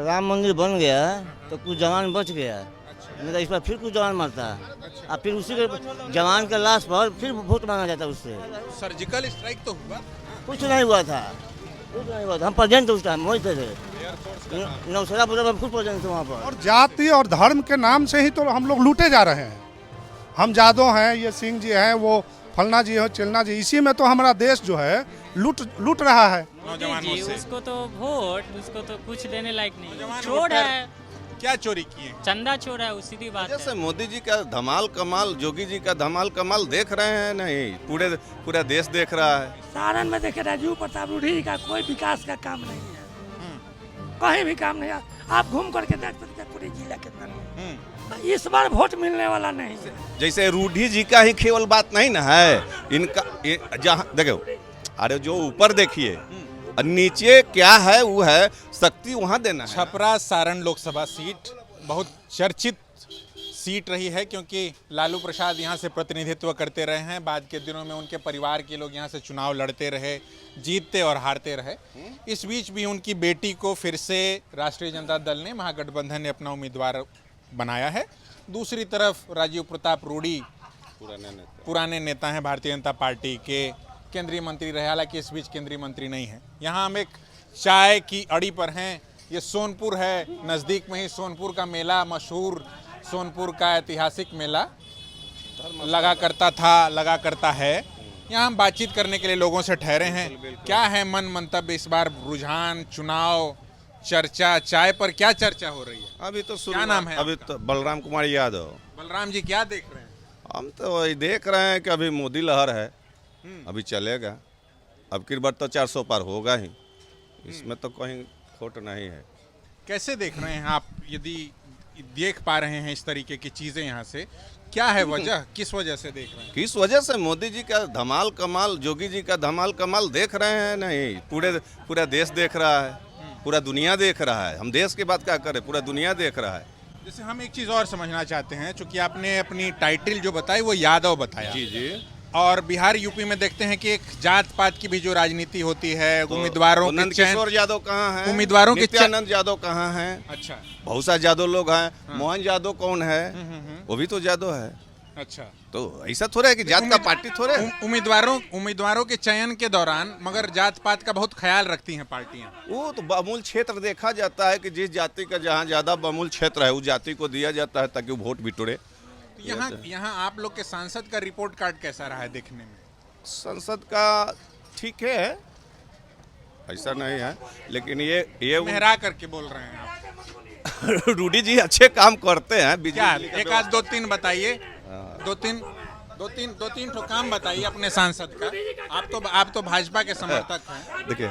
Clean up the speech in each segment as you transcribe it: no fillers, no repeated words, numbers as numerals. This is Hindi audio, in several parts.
राम मंदिर बन गया तो कुछ जवान बच गया, नहीं तो इस पर फिर कुछ जवान मरता और फिर उसी के जवान के लाश पर फिर वोट मांगा जाता उससे। सर्जिकल स्ट्राइक तो हुआ, कुछ नहीं हुआ था, कुछ नहीं हुआ था। हम प्रेजेंट थे उस टाइम, वहीं थे नौशेरा पूरा हम खुद प्रेजेंट थे वहाँ पर। और जाति और धर्म के नाम से ही तो हम लोग लूटे जा रहे हैं। हम जादव हैं, ये सिंह जी हैं, वो फलना जी हो, चिलना जी, इसी में तो हमारा देश जो है लूट रहा है नौजवानों से। उसको तो वोट, उसको तो कुछ देने लायक नहीं, नौजवान चोर वोटर है, क्या चोरी किए? चंदा चोर है, उसी की बात जैसे है। मोदी जी का धमाल कमाल, योगी जी का धमाल कमाल देख रहे हैं, नहीं पूरा देश देख रहा है। सारण में देखे राजीव प्रताप रूढ़ी जी का कोई विकास का काम नहीं है, कहीं भी काम नहीं है। आप घूम करके देख सकते हैं पूरे जिला के अंदर में। इस बार वोट मिलने वाला नहीं है। जैसे रूढ़ी जी का ही केवल बात नहीं ना है, इनका जहाँ देखो, अरे जो ऊपर देखिए और नीचे क्या है वो है, शक्ति वहाँ देना है। छपरा सारण लोकसभा सीट बहुत चर्चित सीट रही है, क्योंकि लालू प्रसाद यहाँ से प्रतिनिधित्व करते रहे हैं। बाद के दिनों में उनके परिवार के लोग यहाँ से चुनाव लड़ते रहे, जीतते और हारते रहे। इस बीच भी उनकी बेटी को फिर से राष्ट्रीय जनता दल ने, महागठबंधन ने अपना उम्मीदवार बनाया है। दूसरी तरफ राजीव प्रताप रूढ़ी पुराने नेता हैं भारतीय जनता पार्टी के, केंद्रीय मंत्री रहे, हालांकि इस बीच केंद्रीय मंत्री नहीं है। यहाँ हम एक चाय की अड़ी पर हैं, ये सोनपुर है, नज़दीक में ही सोनपुर का मेला, मशहूर सोनपुर का ऐतिहासिक मेला लगा करता था, लगा करता है। यहाँ हम बातचीत करने के लिए लोगों से ठहरे हैं। क्या है मन मंतव्य इस बार, रुझान, चुनाव, चर्चा, चाय पर क्या चर्चा हो रही है? अभी तो क्या नाम है अभी तो बलराम कुमार यादव। बलराम जी क्या देख रहे हैं? हम तो वही देख रहे हैं कि अभी मोदी लहर है, अभी चलेगा। अब की बार तो 400 पार होगा ही, इसमें तो कहीं खोट नहीं है। कैसे देख रहे हैं आप, यदि देख पा रहे हैं इस तरीके की चीजें यहाँ से, क्या है वजह, किस वजह से देख रहे हैं? किस वजह से मोदी जी का धमाल कमाल, योगी जी का धमाल कमाल देख रहे हैं, नहीं पूरा देश देख रहा है, पूरा दुनिया देख रहा है। हम देश की बात क्या करें, पूरा दुनिया देख रहा है। जैसे हम एक चीज और समझना चाहते हैं, चूंकि आपने अपनी टाइटल जो बताई वो यादव बताया, जी जी, और बिहार यूपी में देखते हैं कि एक जात पात की भी जो राजनीति होती है, उम्मीदवारों के नंद चयन, किशोर यादव कहाँ हैं, उम्मीदवारों के नित्यानंद यादव कहाँ हैं, अच्छा बहुत सारे यादव लोग हैं। मोहन यादव कौन है, वो भी तो यादव है। अच्छा, तो ऐसा थोड़ा है कि जात का पार्टी थोड़े है। उम्मीदवारों के चयन के दौरान मगर जात पात का बहुत ख्याल रखती हैं पार्टियां। वो तो बहुमूल्य क्षेत्र देखा जाता है कि जिस जाति का जहाँ ज्यादा बहुमूल्य क्षेत्र है उस जाति को दिया जाता है ताकि वो वोट बिटोरे। यहाँ आप लोग के सांसद का रिपोर्ट कार्ड कैसा रहा है देखने में? संसद का ठीक है, ऐसा नहीं है, लेकिन ये मेहरा करके बोल रहे हैं आप। रूडी जी अच्छे काम करते हैं। क्या एक आध दो तीन बताइए, दो तीन ठो काम बताइए अपने सांसद का। आप तो भाजपा के समर्थक हैं। देखिए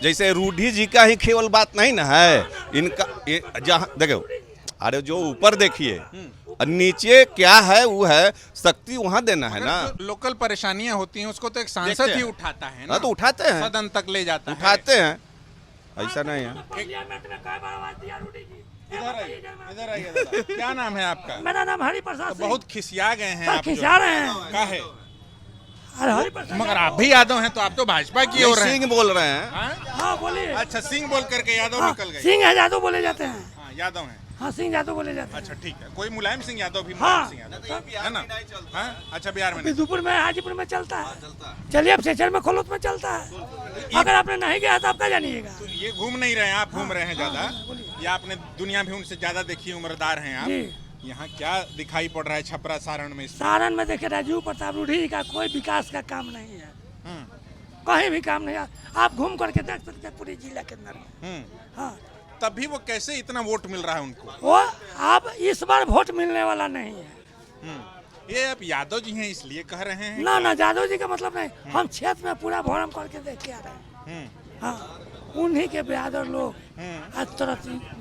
जैसे रूढ़ी जी का ही केवल बात नहीं ना है, इनका जहाँ देखो, अरे जो ऊपर देखिए और नीचे क्या है वो है, शक्ति वहाँ देना है ना। लोकल परेशानियां होती हैं उसको तो एक सांसद ही उठाता है ना, तो उठाते हैं, सदन तक ले जाता है, उठाते हैं, ऐसा नहीं है। इधर आइए। क्या नाम है आपका? मेरा नाम हरि प्रसाद सिंह। बहुत खिसिया गए हैं आप, खिसिया रहे हैं। क्या है? अरे हरि प्रसाद, मगर आप भी यादव हैं तो आप तो भाजपा की ओर हैं। सिंह बोल रहे हैं। हाँ बोलिए। अच्छा, सिंह बोल करके यादव हाँ, निकल गए। सिंह है यादव बोले जाते हैं। हाँ, यादव हैं। हाँ, सिंह यादव बोले जाते हैं। अच्छा ठीक है, कोई मुलायम सिंह यादव भी, हाँ, मुलायम सिंह यादव है ना? हाँ, अच्छा, बिहार में नहीं। बिदुपुर में, हाजीपुर में चलता है। चलिए अब सेचर में खोलोत में चलता है। अगर आपने नहीं गया तो आप क्या जानिएगा? तो ये घूम नहीं रहे हैं आप, घूम रहे हैं ज्यादा, या आपने दुनिया भी उनसे ज्यादा देखी, उम्रदार हैं आप। यहाँ क्या दिखाई पड़ रहा है छपरा सारण में? सारण में देखे राजीव प्रताप रूढ़ी जी का कोई विकास का काम नहीं है, कहीं भी काम नहीं है। आप घूम करके देख सकते हैं पूरे जिला के अंदर में। हाँ, तब भी वो कैसे इतना वोट मिल रहा है उनको? वो आप इस बार वोट मिलने वाला नहीं है। ये आप यादव जी हैं इसलिए कह रहे हैं? ना जादव जी का मतलब नहीं, हम क्षेत्र में पूरा भ्रमण करके देख के आ रहे हैं। हाँ, उन्हीं के बिरादर लोग आज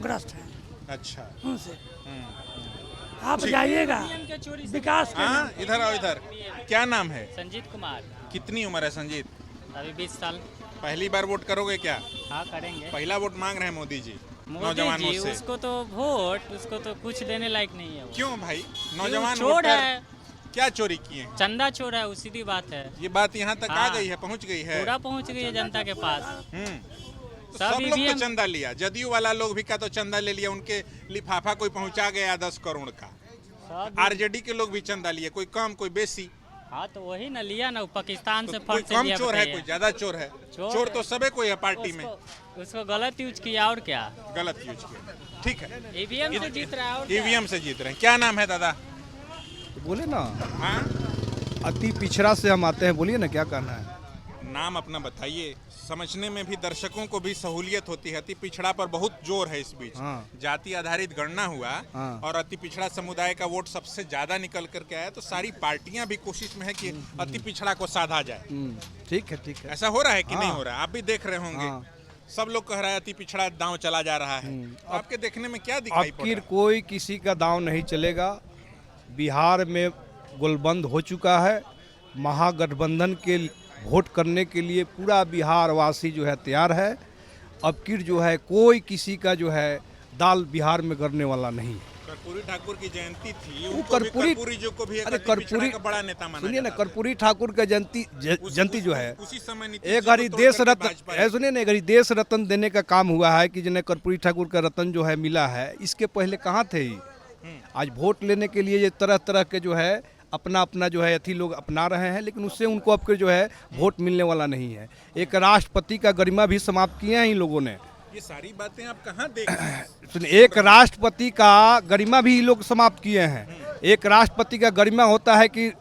ग्रस्त हैं। अच्छा, उनसे आप जाइएगा विकास के। हाँ, इधर आओ, इधर। क्या नाम है? संजीत कुमार। कितनी उम्र है संजीत? अभी 20 साल। पहली बार वोट करोगे क्या? हाँ करेंगे। पहला वोट मांग रहे हैं मोदी जी मोदी नौजवानों जी, से। उसको तो वोट, उसको तो कुछ देने लायक नहीं है वो। क्यों भाई? नौजवान चोर वोटर है, क्या चोरी किए हैं? चंदा चोर है, वो सीधी बात है। ये बात यहाँ तक आ हाँ। गई है, पहुँच गई है। पूरा पहुंच गई है जनता के पास। तो सब सब लोग तो EVM चंदा लिया, जदयू वाला लोग भी का तो चंदा ले लिया, उनके लिफाफा कोई पहुंचा गया 10 करोड़ का। सब आरजेडी के लोग भी चंदा लिए, कोई कम कोई बेसी। हाँ तो वही ना लिया ना, वो पाकिस्तान तो से कोई फंड से कम लिया। चोर है, बताइए। कोई ज्यादा चोर है। चोर है। तो सबे कोई है पार्टी में। उसको गलत यूज किया और क्या। गलत यूज किया, ठीक है। ईवीएम से जीत रहा है और क्या? ईवीएम से जीत रहे हैं। क्या नाम है दादा? बोले ना, हाँ, अति पिछड़ा से हम आते हैं, बोलिए ना क्या कहना है। नाम अपना बताइए, समझने में भी दर्शकों को भी सहूलियत होती है। अति पिछड़ा पर बहुत जोर है इस बीच। हाँ। जाति आधारित गणना हुआ हाँ। और अति पिछड़ा समुदाय का वोट सबसे ज्यादा निकल करके आया, तो सारी पार्टियां भी कोशिश में है कि अति पिछड़ा को साधा जाए। ठीक है, ठीक है। ऐसा हो रहा है कि नहीं हाँ। हो रहा है? आप भी देख रहे होंगे। हाँ। सब लोग कह रहा है अति पिछड़ा दांव चला जा रहा है। तो आपके देखने में क्या दिखाई पड़ आखिर रहा है? कोई किसी का दांव नहीं चलेगा। बिहार में गोलबंद हो चुका है। महागठबंधन के वोट करने के लिए पूरा बिहार वासी जो है तैयार है। अब की जो है कोई किसी का जो है दाल बिहार में करने वाला नहीं है। कर्पूरी ठाकुर की जयंती थी, वो उनको भी कर्पूरी कर्पूरी जो को भी एक अरे अति पिछड़ा कर्पूरी का बड़ा नेता माना सुनिए ना, जाता था। कर्पूरी ठाकुर का जयंती जो है उसी समय नीतीश एक जी घड़ी को तोड़ देश करके रत्न भाजपा ऐ सुनिए ना, एक घड़ी देश रत्न देने का काम हुआ है कि जिन्हें कर्पूरी ठाकुर का रत्न जो है मिला है। इसके पहले कहाँ थे ही? आज वोट लेने के लिए ये तरह तरह के जो है अपना अपना जो है अथी लोग अपना रहे हैं, लेकिन उससे उनको अब के जो है वोट मिलने वाला नहीं है। एक राष्ट्रपति का गरिमा भी समाप्त किए हैं इन लोगों ने। ये सारी बातें आप कहाँ देख रहे हैं? सुनिए, एक राष्ट्रपति का गरिमा भी ये लोग समाप्त किए हैं। एक राष्ट्रपति का गरिमा होता है कि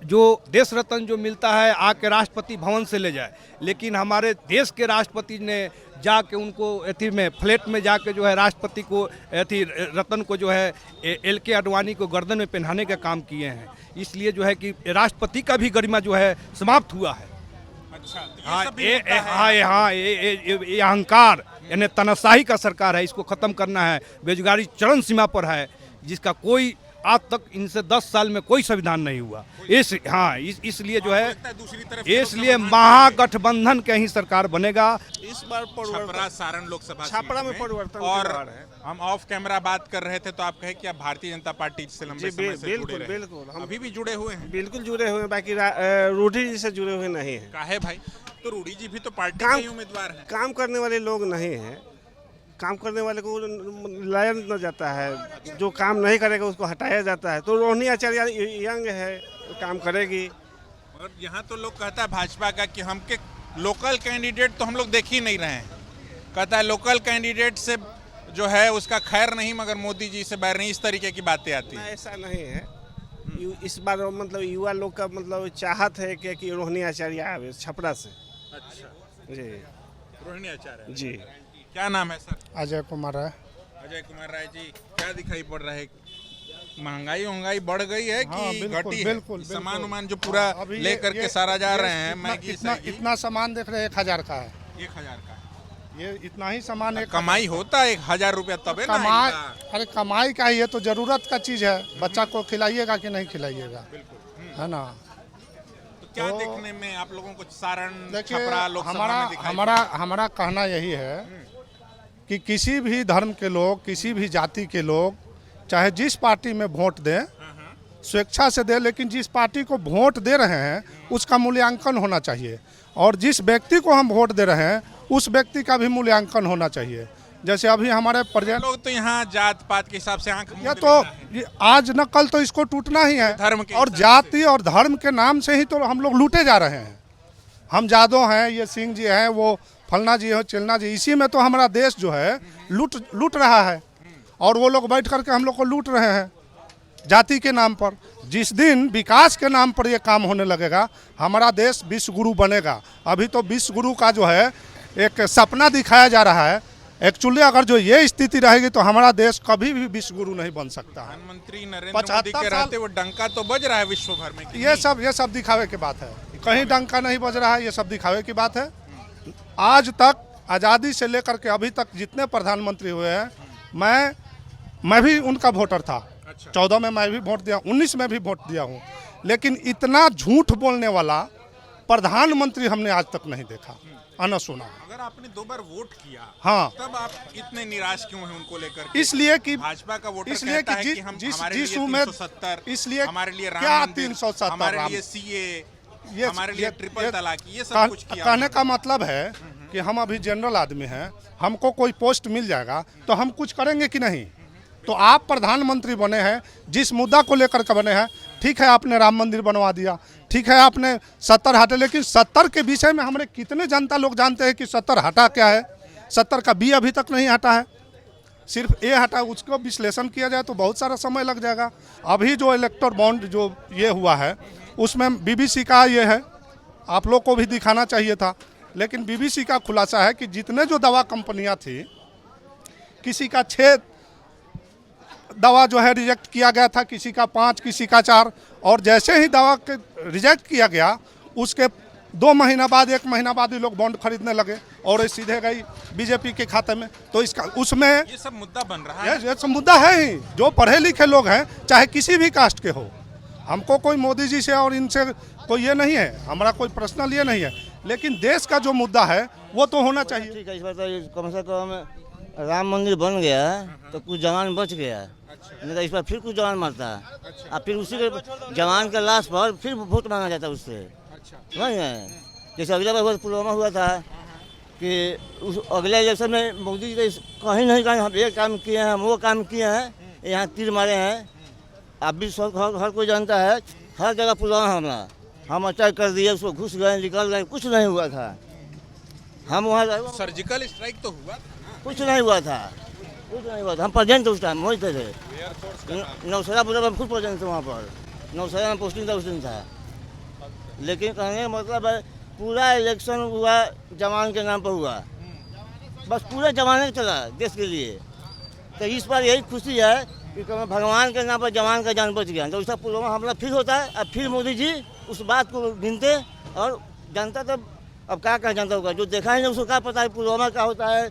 जो देश रत्न जो मिलता है आके राष्ट्रपति भवन से ले जाए, लेकिन हमारे देश के राष्ट्रपति ने जाके उनको अथी में फ्लैट में जाके जो है राष्ट्रपति को अथी रत्न को जो है LK आडवाणी को गर्दन में पहनाने का काम किए हैं। इसलिए जो है कि राष्ट्रपति का भी गरिमा जो है समाप्त हुआ है। अच्छा, तो ये हाँ सब भी मुद्दा है। ये अहंकार यानी तानाशाही का सरकार है, इसको खत्म करना है। बेरोजगारी चरम सीमा पर है, जिसका कोई आज तक इनसे 10 साल में कोई संविधान नहीं हुआ। इसलिए जो है लगता है दूसरी तरफ ये लोग इसलिए समाधान महागठबंधन के ही सरकार बनेगा। इस बार छपरा सारण लोकसभा छपरा सीट में परिवर्तन और की बात है। हम ऑफ कैमरा बात कर रहे थे तो आप कहे कि आप भारतीय जनता पार्टी से लंबे जी, समय से जुड़े बिल्कुल, रहे। बिल्कुल। हम अभी भी जुड़े हुए हैं। बिल्कुल जुड़े हुए हैं, बाकी रूढ़ी जी से जुड़े हुए नहीं हैं। काहे भाई? तो रूडी जी भी तो पार्टी काम- के ही उम्मीदवार हैं। काम करने वाले लोग नहीं हैं। काम करने वाले को लाया न जाता है, जो काम नहीं करेगा उसको हटाया जाता है। तो रोहिणी आचार्य यंग है, काम करेगी। और यहाँ तो लोग कहता है भाजपा का कि हमके लोकल कैंडिडेट तो हम लोग देख ही नहीं रहे हैं। कहता है लोकल कैंडिडेट से जो है उसका खैर नहीं, मगर मोदी जी से बैर नहीं, इस तरीके की बातें आती ना, हैं। ऐसा नहीं है। इस बार मतलब युवा लोग का मतलब चाहत है कि रोहिणी आचार्य आवे छपरा से। अच्छा, जी रोहिणी आचार्य जी। क्या नाम है सर? अजय कुमार है। अजय कुमार राय जी, क्या दिखाई पड़ रहा है? महंगाई बढ़ गई है कि हाँ, बिल्कुल, घटी है? बिल्कुल, सामान बिल्कुल। उमान जो पूरा अभी ये- लेकर के ये- सारा जा ये रहे हैं, इतना- मैगी इतना सैगी, इतना सामान देख रहे हैं 1000 का है। 1000 का है। ये इतना ही सामान एक कमाई होता है 1000 रुपया तबे ना कमाई। आएगा। अरे कमाई का ही, ये तो जरूरत का चीज है। बच्चा को खिलाइएगा कि नहीं खिलाइएगा, है ना। तो क्या तो- देखने में आप लोगों को सारण देखिए, छपरा लोकसभा हमारा में दिखाई हमारा हमारा कहना यही है कि किसी भी धर्म के लोग, किसी भी जाति के लोग, चाहे जिस पार्टी में वोट दें, स्वेच्छा से दें, लेकिन जिस पार्टी को वोट दे रहे हैं उसका मूल्यांकन होना चाहिए। और जिस व्यक्ति को हम वोट दे रहे हैं उस व्यक्ति का भी मूल्यांकन होना चाहिए। जैसे अभी हमारे प्रेजेंट लोग तो यहाँ जात पात के हिसाब से आंख मूंद ये तो लेता है। ये आज न कल तो इसको टूटना ही है। धर्म के और हिसाब जाति और धर्म के नाम से ही तो हम लोग लूटे जा रहे हैं। हम जादव हैं, ये सिंह जी हैं, वो फलना जी हो, चिलना जी, इसी में तो हमारा देश जो है लूट रहा है। और वो लोग बैठ करके हम लोग को लूट रहे हैं जाति के नाम पर। जिस दिन विकास के नाम पर ये काम होने लगेगा, हमारा देश विश्व गुरु बनेगा। अभी तो विश्व गुरु का जो है एक सपना दिखाया जा रहा है। एक्चुअली अगर जो ये स्थिति रहेगी तो हमारा देश कभी भी विश्व गुरु नहीं बन सकता है। प्रधानमंत्री नरेंद्र 75 मोदी के साल- रहते वो डंका तो बज रहा है विश्व भर में कि ये सब दिखावे की बात है। कहीं डंका नहीं बज रहा है, ये सब दिखावे की बात है। आज तक आज़ादी से लेकर के अभी तक जितने प्रधानमंत्री हुए हैं, मैं भी उनका वोटर था। अच्छा। 14 में मैं भी वोट दिया, 19 में भी वोट दिया हूँ। लेकिन इतना झूठ बोलने वाला प्रधानमंत्री हमने आज तक नहीं देखा, आना सुना। अगर आपने 2 बार वोट किया, हाँ, तब आप इतने निराश क्यों हैं उनको लेकर के? इसलिए कि भाजपा का वोटर इसलिए कहता कि है कि हम हमारे लिए जिस उम्मीद 370, इसलिए हमारे लिए राम क्या मंदिर, 370 हमारे राम, लिए सीए, ये हमारे लिए ट्रिपल तलाक, ये सब कुछ किया। कहने का मतलब है कि हम अभी जनरल आदमी हैं, हमको कोई पोस्ट मिल जाएगा तो हम कुछ करेंगे कि नहीं। तो आप प्रधानमंत्री बने हैं, जिस मुद्दा को लेकर के बने हैं, ठीक है आपने राम मंदिर बनवा दिया, ठीक है आपने 70 हटे, लेकिन 70 के विषय में हमारे कितने जनता लोग जानते हैं कि 70 हटा क्या है। 70 का बी अभी तक नहीं हटा है, सिर्फ ए हटा, उसको विश्लेषण किया जाए तो बहुत सारा समय लग जाएगा। अभी जो इलेक्टर बॉन्ड जो ये हुआ है उसमें बीबीसी का ये है, आप लोग को भी दिखाना चाहिए था, लेकिन बीबीसी का खुलासा है कि जितने जो दवा कंपनियां थी, किसी का 6 दवा जो है रिजेक्ट किया गया था, किसी का 5, किसी का 4, और जैसे ही दवा के रिजेक्ट किया गया उसके 2 महीना बाद 1 महीना बाद ही लोग बॉन्ड खरीदने लगे और ये सीधे गई बीजेपी के खाते में। तो इसका उसमें ये सब मुद्दा बन रहा है। ये सब मुद्दा है ही, जो पढ़े लिखे लोग हैं चाहे किसी भी कास्ट के हो, हमको कोई मोदी जी से और इनसे कोई ये नहीं है, हमारा कोई पर्सनल ये नहीं है, लेकिन देश का जो मुद्दा है वो तो होना चाहिए। ठीक है, इस बार तो कम से कम राम मंदिर बन गया तो कुछ जवान बच गया, नहीं तो इस बार फिर कुछ जवान मरता है, और फिर उसी के जवान के लाश पर फिर वोट मांगा जाता है उससे, समझ गए। जैसे अगला बार पुलवामा हुआ था कि उस अगले इलेक्शन में मोदी जी कहीं नहीं कहीं हम ये काम किए हैं, हम वो काम किए हैं, यहाँ तीर मारे हैं। अब भी सब हर कोई जानता है, हर जगह पुलवामा हमला, हम अटैक कर दिए, उसको घुस गए, निकल गए, कुछ नहीं हुआ था। हम वहाँ सर्जिकल स्ट्राइक तो हुआ था, कुछ नहीं हुआ था, कुछ नहीं हुआ था। हम प्रेजेंट थे उस टाइम, वही थे। नौशहरा पूरा हम खुद प्रेजेंट थे वहाँ पर, नौशहरा में पोस्टिंग था उस दिन था। लेकिन कहने का मतलब है पूरा इलेक्शन हुआ जवान के नाम पर हुआ, बस पूरा जवान चला देश के लिए। तो इस बार यही खुशी है कि भगवान के नाम पर जवान का जान बच गया। तो उसका पुलवामा हमला फिर होता है, अब फिर मोदी जी उस बात को गिनते, और जनता तब अब क्या कहा जनता होगा, जो देखा ही नहीं उसको क्या पता है पुलवामा क्या होता है,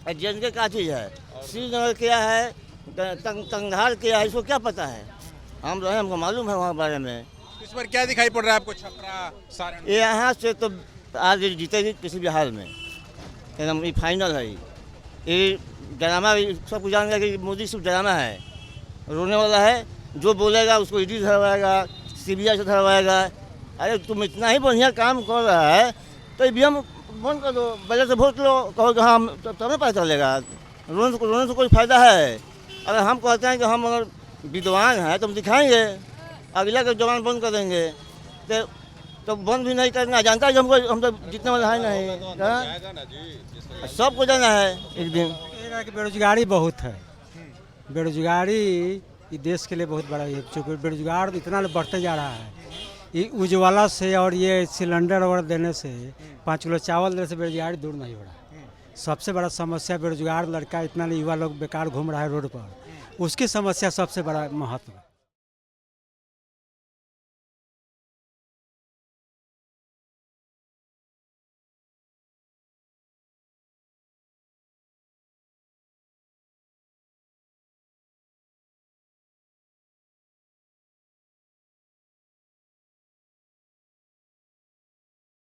एजेंट क्या चीज़ है, श्रीनगर क्या है, तंगधार क्या है, इसको क्या पता है। हम रहे, हमको मालूम है वहाँ बारे में। इस बार क्या दिखाई पड़ रहा है आपको? छपरा, सारण, यहाँ से तो आज जीतेगी किसी भी हाल में, एकदम ये फाइनल है। ये ड्रामा सब कुछ जान गया कि मोदी सिर्फ ड्रामा है, रोने वाला है, जो बोलेगा उसको ईडी धरवाएगा, सीबीआई से धरवाएगा। अरे तुम इतना ही बढ़िया काम कर रहा है तो ईवीएम बंद कर दो, पहले से वोट लो, कहो कि हाँ तब पता चलेगा। रोने से कोई फायदा है? अगर हम कहते हैं कि हम अगर विद्वान हैं तो हम दिखाएंगे, अगला के जवान बंद कर देंगे, तो बंद भी नहीं करना, जानता है हमको, हम तो जीतने वाला है नहीं, सबको जाना है एक दिन। बेरोजगारी बहुत है, बेरोजगारी ये देश के लिए बहुत बड़ा है, चूँकि बेरोजगार इतना बढ़ते जा रहा है। ये उज्ज्वला से और ये सिलेंडर वगैरह देने से, 5 किलो चावल देने से बेरोजगारी दूर नहीं हो रहा। सबसे बड़ा समस्या बेरोजगार लड़का, इतना युवा लोग बेकार घूम रहा है रोड पर, उसकी समस्या सबसे बड़ा महत्व है।